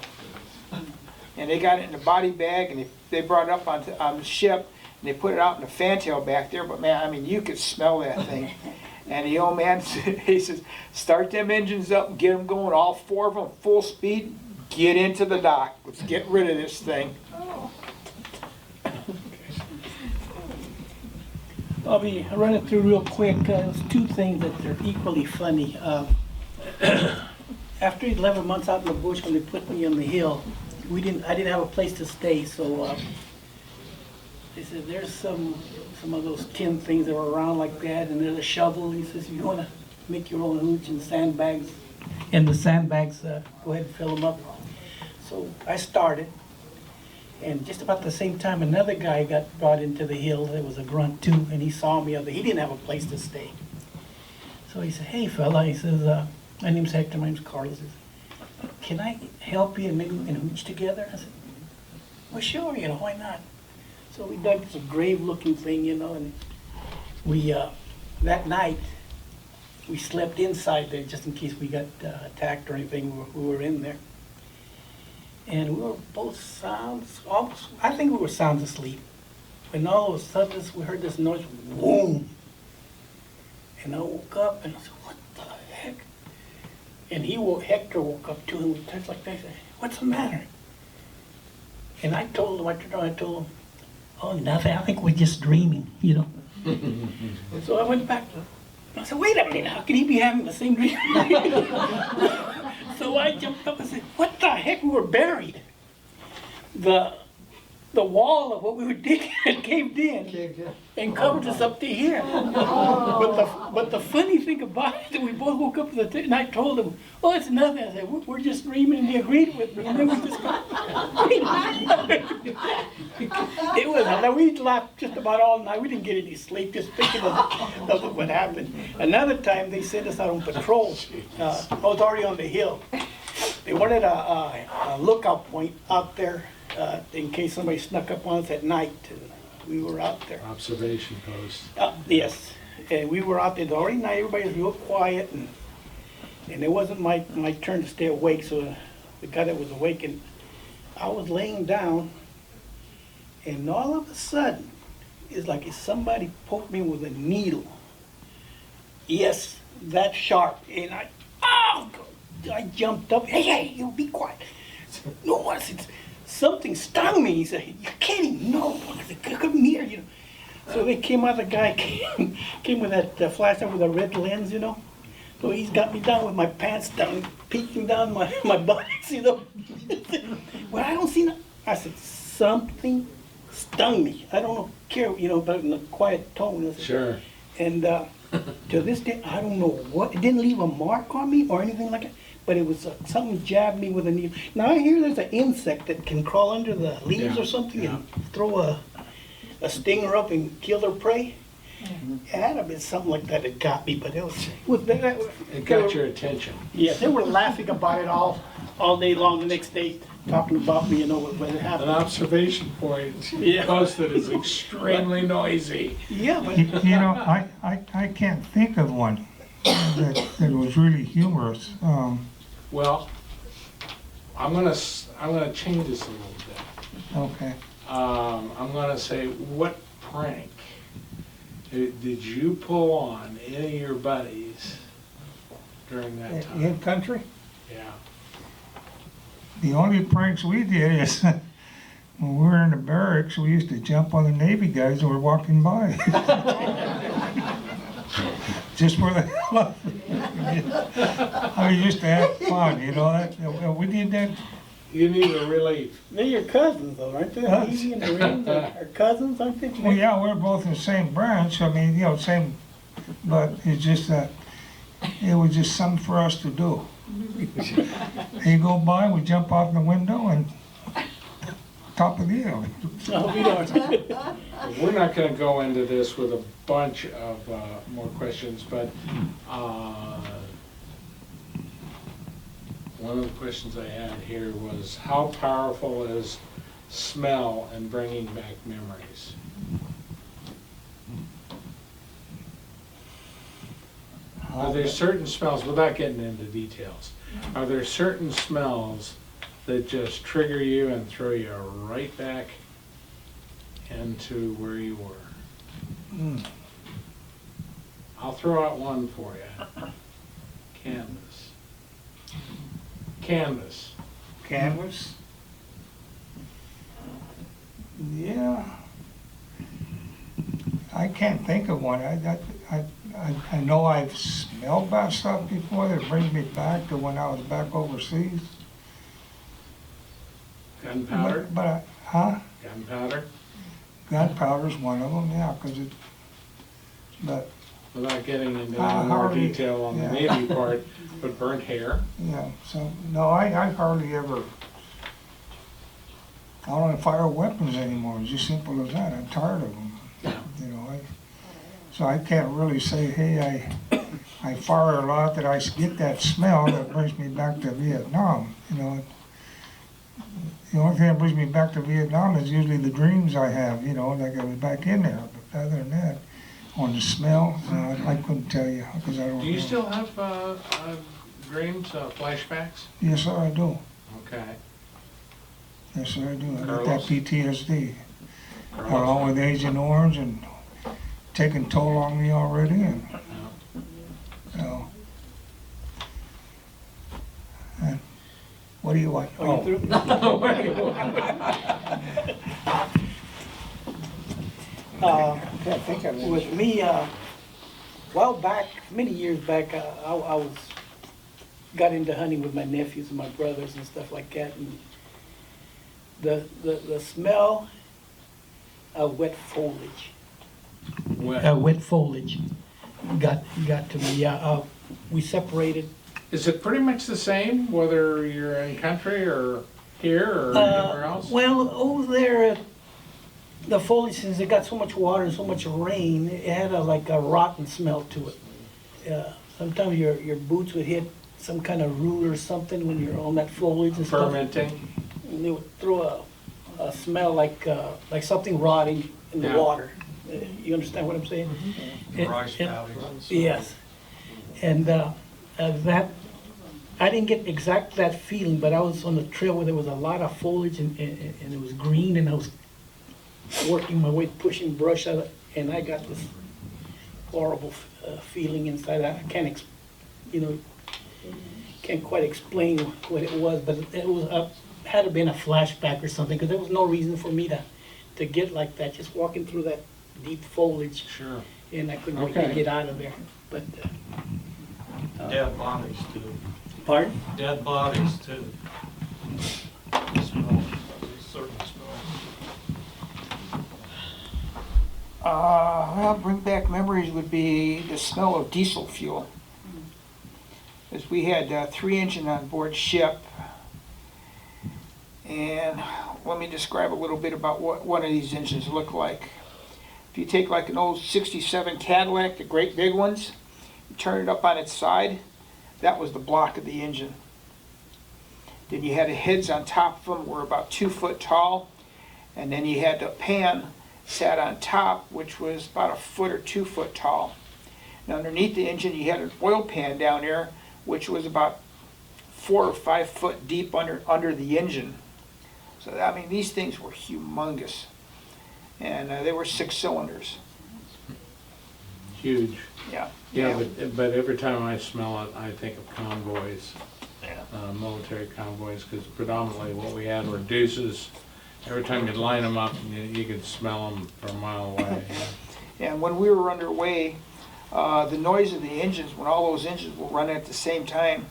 And they got it in the body bag and they brought it up on the ship and they put it out in the fantail back there. But man, I mean, you could smell that thing. And the old man, he says, start them engines up and get them going, all four of them full speed, get into the dock. Let's get rid of this thing. I'll be running through real quick. There's two things that are equally funny. After 11 months out in the bush, when they put me on the hill, I didn't have a place to stay, so they said there's some of those tin things that were around like that, and there's a shovel. He says, if you want to make your own hooch and sandbags, and the sandbags, go ahead and fill them up. So I started. And just about the same time, another guy got brought into the hill. There was a grunt too, and he saw me. He didn't have a place to stay. So he said, hey fella, he says, my name's Hector, my name's Carlos. He says, can I help you and maybe we can hooch together? I said, well sure, why not? So we dug this grave looking thing, and we, that night, we slept inside there just in case we got attacked or anything. We were in there. And we were both sound, almost, I think we were sound asleep. When all of a sudden we heard this noise, boom. And I woke up and I said, what the heck? And Hector woke up too, and we touched like that. I said, what's the matter? And I told him, oh, nothing, I think we're just dreaming, So I went back, I said, wait a minute, how can he be having the same dream? So I jumped up and said, what the heck, we were buried. The wall of what we were digging had caved in and covered us up to here. But the funny thing about it, that we both woke up and I told him, oh, it's nothing. I said, we're just dreaming, and he agreed with me. And then we just it was, we laughed just about all night. We didn't get any sleep, just thinking of what happened. Another time they sent us out on patrol. I was already on the hill. They wanted a lookout point out there in case somebody snuck up on us at night. We were out there. Observation post. Yes, and we were out there the whole night, everybody was real quiet, and it wasn't my turn to stay awake, so the guy that was awake, and I was laying down, and all of a sudden, it's like if somebody poked me with a needle. Yes, that sharp, and I jumped up, hey, you be quiet. No, I said, something stung me. He said, you're kidding, no, I said, come here, you know. So they came out, the guy came with that flashlight with a red lens, you know. So he's got me down with my pants down, peeking down my buttocks, you know. Well, I don't see no. I said, something stung me. I don't care, you know, but in a quiet tone. I said, Sure. and to this day, I don't know what, it didn't leave a mark on me or anything like that, but it was something jabbed me with a needle. Now I hear there's an insect that can crawl under the leaves Yeah, or something yeah. and throw a stinger up and kill their prey. It had to have been something like that that got me, but it was It got your attention. yeah, they were laughing about it all day long the next day, talking about me, you know, when it An happened. observation point Yeah. posted is extremely noisy. Yeah, but You know, I can't think of one that was really humorous. Well, I'm gonna change this a little bit. Okay. I'm gonna say, what prank did you pull on any of your buddies during that time? In country, Yeah. the only pranks we did is when we were in the barracks, we used to jump on the Navy guys that were walking by. Just for the hell of it. I used to have fun, you know, we did that. You need a relief. they're your cousins though, aren't they? Huh? Evie and Doreen are cousins, aren't they? Well, yeah, we're both in the same branch, I mean, you know, same, but it's just that, it was just something for us to do. They go by, we jump out the window and top of the alley. No, we don't. We're not gonna go into this with a bunch of more questions, but one of the questions I had here was, how powerful is smell in bringing back memories? Are there certain smells, without getting into details, are there certain smells that just trigger you and throw you right back into where you were? Mm. I'll throw out one for you. Canvas. Canvas. Canvas? Yeah. I can't think of one. I know I've smelled that stuff before that brings me back to when I was back overseas. Gunpowder. Huh? Gunpowder. Gunpowder's one of them, yeah, but, Without getting into I any more hardly- detail on the yeah. Navy part, but burnt hair. yeah, so, no, I hardly ever, I don't fire weapons anymore, it's just simple as that, I'm tired of them. Yeah. You know, so I can't really say, hey, I fire a lot that I get that smell that brings me back to Vietnam, you know. The only thing that brings me back to Vietnam is usually the dreams I have, you know, like I was back in there, but other than that, on the smell, I couldn't tell you, because I don't know. Do you still have dreams, flashbacks? Yes, sir, I do. Okay. Yes, sir, I do. I got that Carlos? PTSD, along with Agent Orange and taking toll on me already, and so. And what do you want? Oh, you through? I think I was. With me, while back, many years back, I was, got into hunting with my nephews and my brothers and stuff like that, and the smell of wet foliage. Wet foliage got to me, yeah. We separated. Is it pretty much the same, whether you're in country or here or anywhere else? Well, over there, the foliage, since it got so much water and so much rain, it had like a rotten smell to it. Sometimes your boots would hit some kind of root or something when you're on that foliage and stuff. Fermenting? And they would throw a smell like something rotting in the Yeah. water. You understand what I'm saying? The rice paddies. Yes. And that, I didn't get exact that feeling, but I was on the trail where there was a lot of foliage and it was green, and I was working my way, pushing brush out, and I got this horrible feeling inside. I can't, can't quite explain what it was, but it was had to been a flashback or something, because there was no reason for me to get like that, just walking through that deep foliage, Sure. and I couldn't Okay. really get out of there. But Dead bodies too. pardon? Dead bodies too. Smell, certain smells. Well, bring back memories would be the smell of diesel fuel. As we had 3 engine on board ship. And let me describe a little bit about what one of these engines look like. If you take like an old 67 Cadillac, the great big ones, you turn it up on its side, that was the block of the engine. Then you had the heads on top of them were about 2 foot tall, and then you had the pan sat on top, which was about 1 foot or 2 foot tall. And underneath the engine, you had an oil pan down there, which was about 4 or 5 foot deep under the engine. So, I mean, these things were humongous. And they were 6 cylinders. Huge. Yeah. Yeah, but every time I smell it, I think of convoys, Yeah. military convoys, because predominantly what we had were deuces. Every time you'd line them up, you could smell them from a mile away. And when we were underway, the noise of the engines, when all those engines were running at the same time,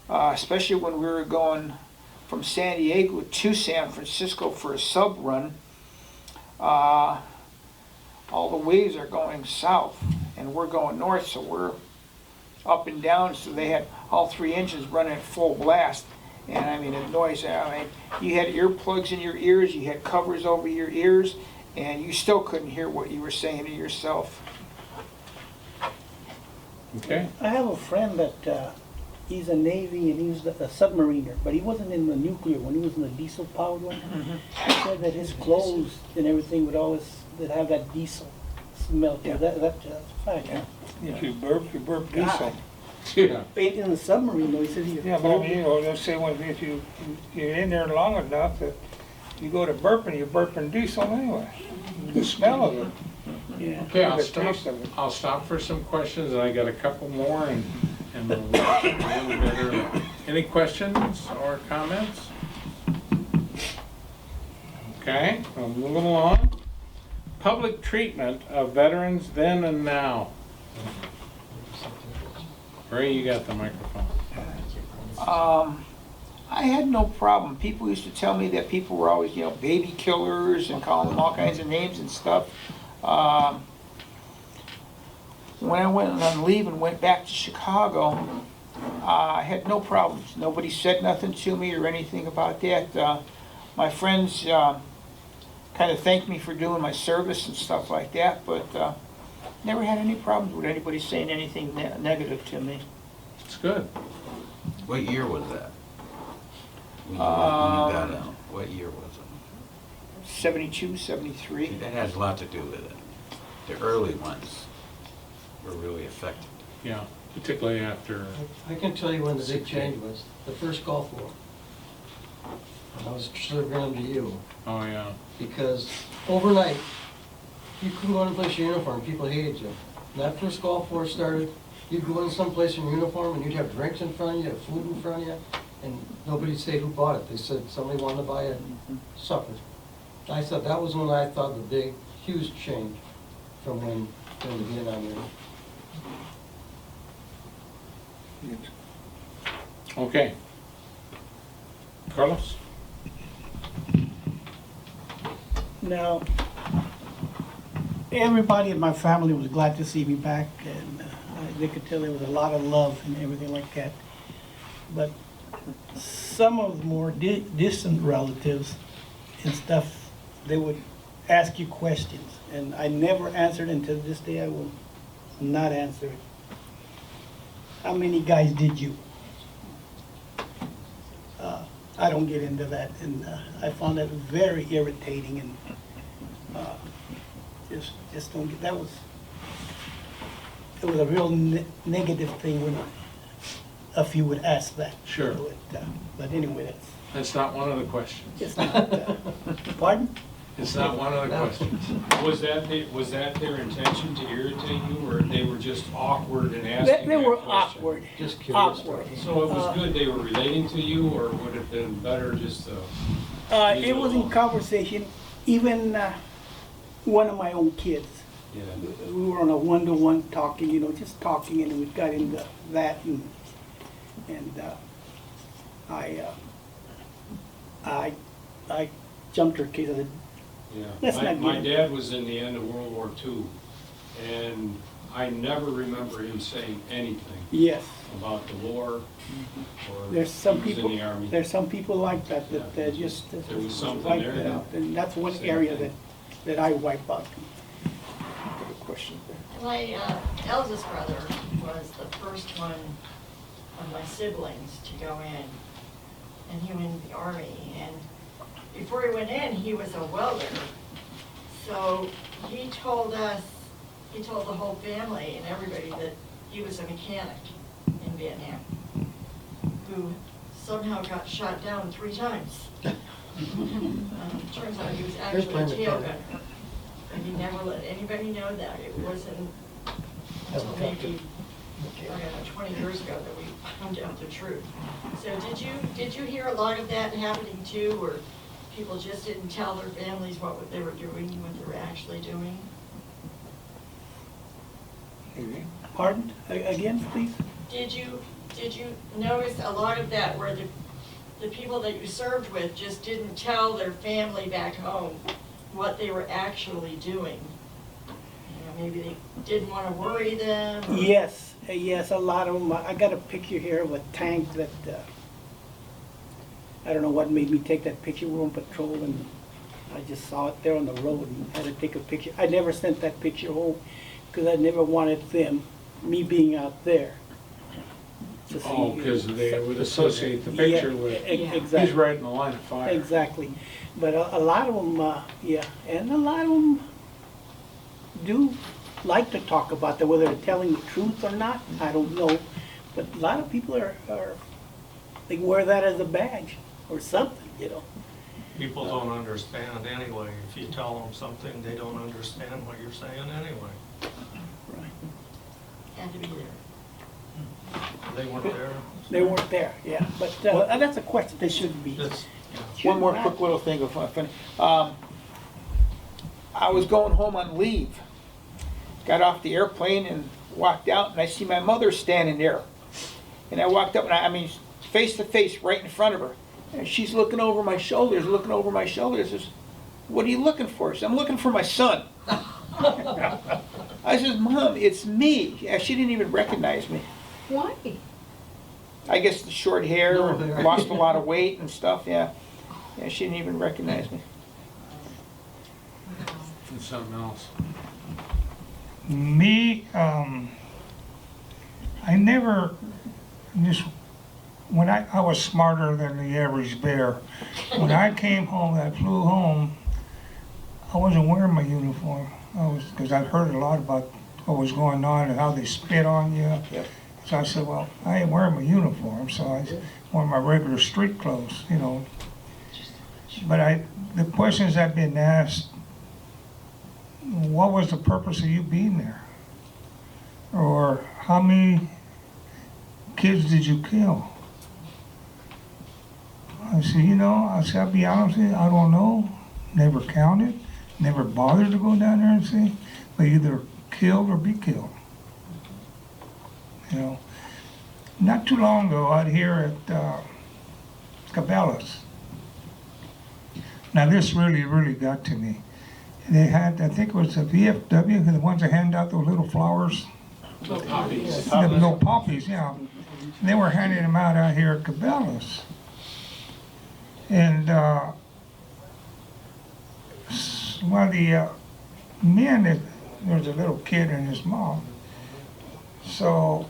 especially when we were going from San Diego to San Francisco for a sub run, all the waves are going south and we're going north, so we're up and down. So they had all 3 engines running at full blast. And I mean, the noise, I mean, you had earplugs in your ears, you had covers over your ears, and you still couldn't hear what you were saying to yourself. Okay? I have a friend that he's a Navy and he was a submariner, but he wasn't in the nuclear one. He was in the diesel powered one. He said that his clothes and everything would always have that diesel smell. Yeah. That's a fact. Yeah. If you burp diesel. Yeah. In the submarine, though, he said he. Yeah, but I mean, let's say if you're in there long enough that you go to burping, you're burping diesel anyway. The smell of it. Yeah. Okay, The taste of it. I'll stop for some questions, and I got a couple more, and we'll watch it a little bit early. Any questions or comments? Okay, well, moving along. Public treatment of veterans then and now. Ray, you got the microphone. I had no problem. People used to tell me that people were always, baby killers and calling them all kinds of names and stuff. When I went on leave and went back to Chicago, I had no problems. Nobody said nothing to me or anything about that. My friends kind of thanked me for doing my service and stuff like that, but never had any problems with anybody saying anything negative to me. It's good. What year was that? When you got out, what year was it? 72, 73. See, that has a lot to do with it. The early ones were really affected. Yeah, particularly after, I can tell you when the big change was, the first Gulf War. And I was serving under you, oh yeah, because overnight, you couldn't go in place your uniform, people hated you. When that first Gulf War started, you'd go in someplace in your uniform and you'd have drinks in front of you, have food in front of you, and nobody'd say who bought it. They said somebody wanted to buy it, supper. I said that was when I thought the big, huge change from when during the Vietnam War. okay. Carlos? Now, everybody in my family was glad to see me back, and they could tell there was a lot of love and everything like that. But some of the more distant relatives and stuff, they would ask you questions, and I never answered until this day. I will not answer it. How many guys did you? I don't get into that, and I found that very irritating, and just don't get, that was, it was a real negative thing when a few would ask that. Sure. But anyway, That's not one of the questions. that's just not, pardon? It's not one of the questions. Was that their intention to irritate you, or they were just awkward and asking They that were question? awkward. Just curious. Awkward. So it was good they were relating to you, or would it have been better just to? It was in conversation, even one of my own kids. Yeah. We were on a one-to-one talking, just talking, and we got into that, and I jumped her kid. I said, Yeah. Let's My not my get into dad was in the end of World War II, and I never remember him saying anything yes, about the war or there's some he was people, in the army. there's some people like that, that Yeah. just There was something like there that. that- And that's one Same area thing. that I wipe out. Question. My eldest brother was the first one of my siblings to go in, and he went in the Army. And before he went in, he was a welder. So he told the whole family and everybody that he was a mechanic in Vietnam, who somehow got shot down 3 times. Turns out he was actually a playing the tail card. gunner. And he never let anybody know that. It wasn't until maybe, I don't know, 20 years ago that we found out the truth. So did you hear a lot of that happening too, where people just didn't tell their families what they were doing, what they were actually doing? Pardon, again, please? Did you notice a lot of that where the people that you served with just didn't tell their family back home what they were actually doing? Maybe they didn't want to worry them? or- Yes, a lot of them. I got a picture here of a tank that, I don't know what made me take that picture. We were on patrol and I just saw it there on the road and had to take a picture. I never sent that picture home because I never wanted me being out there. to see, Oh, because they would associate the Yeah, picture with, Exactly. he's right in the line of fire. Exactly. But a lot of them, yeah, and a lot of them do like to talk about that, whether they're telling the truth or not, I don't know. But a lot of people they wear that as a badge or something. People don't understand anyway. If you tell them something, they don't understand what you're saying anyway. Had to be there. They weren't there. They weren't there, yeah. But that's a question they shouldn't be. It's, One more quick little thing of fun. I was going home on leave. Got off the airplane and walked out, and I see my mother standing there. And I walked up, and I mean, face to face, right in front of her. And she's looking over my shoulders, Says, "What are you looking for?" She said, "I'm looking for my son." I says, "Mom, it's me." Yeah, she didn't even recognize me. Why? I guess the short hair, No hair. lost a lot of weight and stuff, yeah. Yeah, she didn't even recognize me. And something else. Me, I never, when I was smarter than the average bear. When I came home, I flew home, I wasn't wearing my uniform. Because I've heard a lot about what was going on and how they spit on you. Yep. So I said, well, I ain't wearing my uniform, so I wore my regular street clothes, But the questions I've been asked, what was the purpose of you being there? Or how many kids did you kill? I said, I'll be honest with you, I don't know, never counted, never bothered to go down there and see, but either killed or be killed. Not too long ago, out here at Cabela's. Now this really got to me. They had, I think it was the VFW, the ones that hand out those little flowers. The poppies. The little poppies, yeah. They were handing them out here at Cabela's. And one of the men, there was a little kid and his mom. So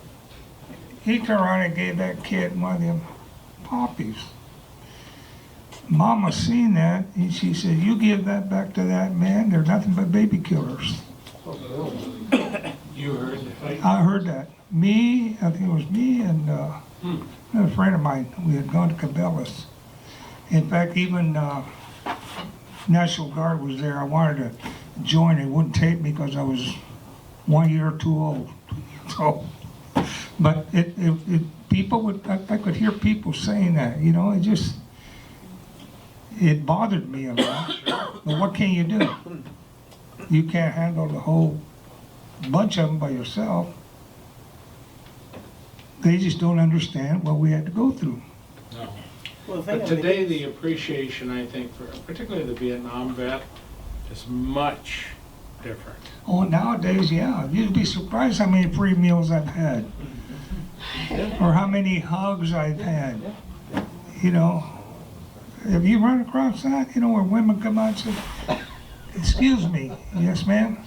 he turned around and gave that kid one of them poppies. Mama seen that, and she said, "You give that back to that man, they're nothing but baby killers." You heard, I heard that. Me, I think it was me and a friend of mine, we had gone to Cabela's. In fact, even National Guard was there. I wanted to join, they wouldn't take me because I was 1 year too old. So, but people would, I could hear people saying that, you know, it bothered me a lot. But what can you do? You can't handle the whole bunch of them by yourself. They just don't understand what we had to go through. no. Well, the thing But of it today, is- the appreciation, I think, for particularly the Vietnam vet, is much different. Oh, nowadays, yeah, you'd be surprised how many free meals I've had. Or how many hugs I've had. You know, have you run across that? You know, where women come out and say, "Excuse me, yes ma'am,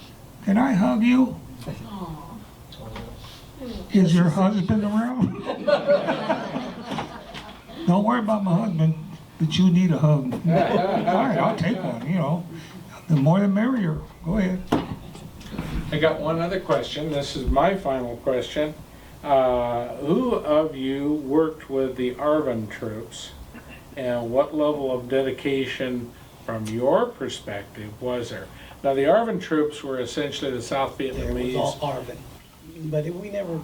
can I hug you? Is your husband around?" "Don't worry about my husband, but you need a hug." "All right, I'll take one, you know. The more the merrier. Go ahead." I got one other question. This is my final question. Who of you worked with the ARVN troops, and what level of dedication from your perspective was there? Now, the ARVN troops were essentially the South It was Vietnamese. all Arvin. But we never,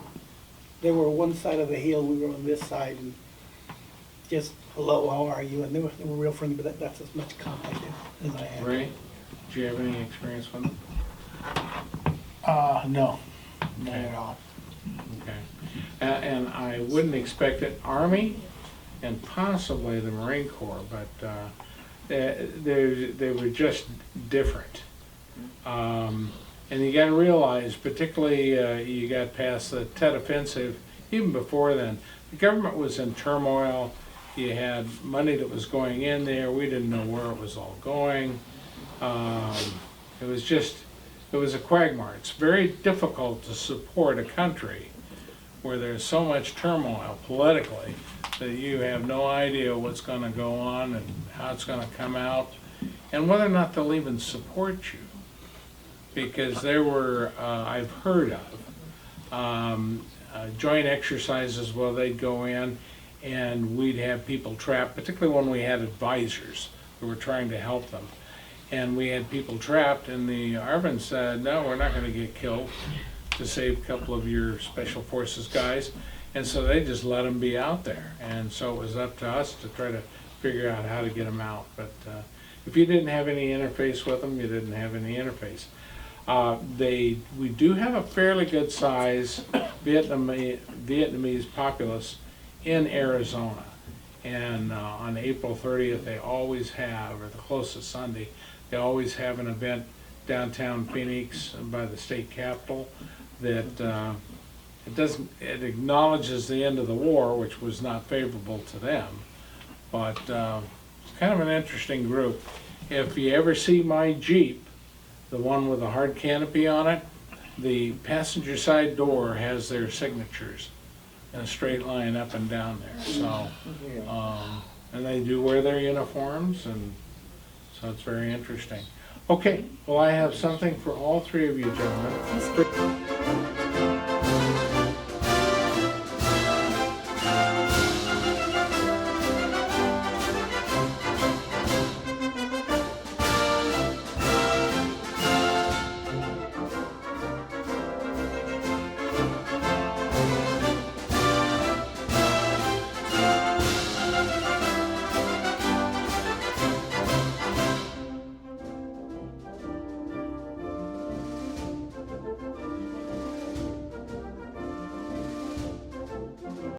they were one side of the hill, we were on this side, and just, "Hello, how are you?" And they were real friendly, but that's as much contact as I had. Ray, do you have any experience with them? No, not at all. Okay. And I wouldn't expect it, Army and possibly the Marine Corps, but they were just different. And you gotta realize, particularly you got past the Tet Offensive, even before then, the government was in turmoil. You had money that was going in there, we didn't know where it was all going. It was a quagmire. It's very difficult to support a country where there's so much turmoil politically that you have no idea what's gonna go on and how it's gonna come out, and whether or not they'll even support you. Because there were, I've heard of, joint exercises where they'd go in and we'd have people trapped, particularly when we had advisors who were trying to help them. And we had people trapped, and the ARVN said, "No, we're not gonna get killed to save a couple of your special forces guys." And so they just let them be out there. And so it was up to us to try to figure out how to get them out. But if you didn't have any interface with them, you didn't have any interface. We do have a fairly good size Vietnamese populace in Arizona. And on April 30th, they always have, or the closest Sunday, they always have an event downtown Phoenix by the state capitol that it acknowledges the end of the war, which was not favorable to them. But it's kind of an interesting group. If you ever see my Jeep, the one with the hard canopy on it, the passenger side door has their signatures in a straight line up and down there. So, and they do wear their uniforms, and so it's very interesting. Okay, well, I have something for all three of you gentlemen.